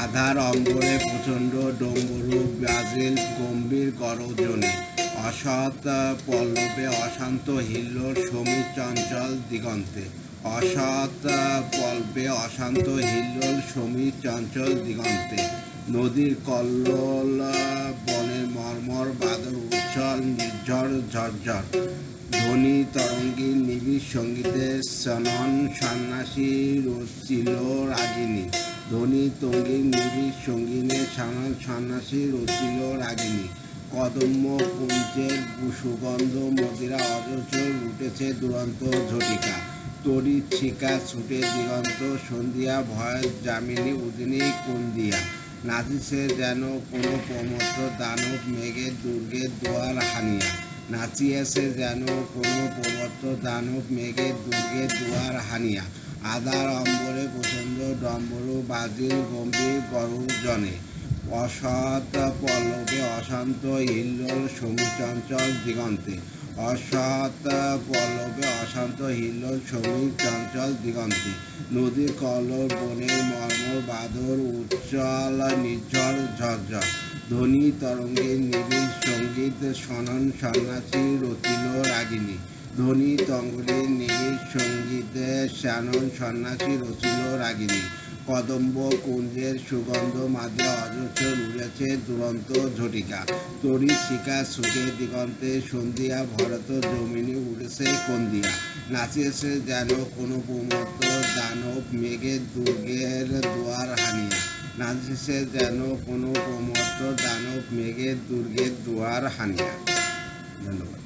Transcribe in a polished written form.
আধার অম্বরে প্রচণ্ড ডমরু ব্রাজিল গম্ভীর গর্জনে, অসৎ পল্লবে অশান্ত হিল্লোল সমীর চঞ্চল দিগন্তে। অসৎ পল্লবে অশান্ত হিল্লোল সমীর চঞ্চল দিগন্তে। নদীর কল্লোল বনের মর্মর বাদর উচ্ছল নির্ঝর ঝরঝর। ধ্বনি তরঙ্গীর নিবিড় সঙ্গীতে সনন সন্ন্যাসী রচিল রাগিনী। ধ্বনি তঙ্গীর নিবিড় সঙ্গীনে সনন সন্ন্যাসী রচিল রাগিনী। কদম্ব কুঞ্জের সুগন্ধ মদিরা অজস্র উঠেছে দুরন্ত ঝটিকা। তড়িৎ শিকা ছুটে দিগন্ত সন্ধিয়া ভয় যামিনী উদিনী কুন্দিয়া। নাচিছে যেন কোনো প্রমত্ত দানব মেঘের দুর্গের দুয়ার হানিয়া। নাচিয়েছে যেন কোনো প্রমত্ত দানব মেঘের দুর্গের দুয়ার হানিয়া। আধার অম্বরে প্রচণ্ড ডম্বরু বাজিল গম্ভীর গর্জনে, অসৎ পল্লবে অশান্ত হিল্লোল সমীর চঞ্চল দিগন্তে। অসৎ পল্লবে অশান্ত হিল্লোল সমীর চঞ্চল দিগন্তে। নদীর কল্লোল বনের মর্মর বাদর উচ্ছল নির্ঝর ঝরঝর। ধ্বনি তরঙ্গের নিবিড় সঙ্গীত সনন সন্ন্যাসী রচিল রাগিনী। ধ্বনি তরঙ্গের নিবিড় সঙ্গীতে সনন সন্ন্যাসী রচিল রাগিনী। কদম্ব কুঞ্জের সুগন্ধ মাঝে অজস্র উড়েছে দুরন্ত ঝটিকা। তড়িৎ শিকা ছুটে দিগন্তে সন্ধিয়া ভরত জমিনে উড়েছে কন্দিয়া। নাচিয়েছে যেন কোনো প্রমত্ত দানব মেঘের দুর্গের দুয়ার হানিয়া। নাচিয়েছে যেন কোনো প্রমত্ত দানব মেঘের দুর্গের দুয়ার হানিয়া। ধন্যবাদ।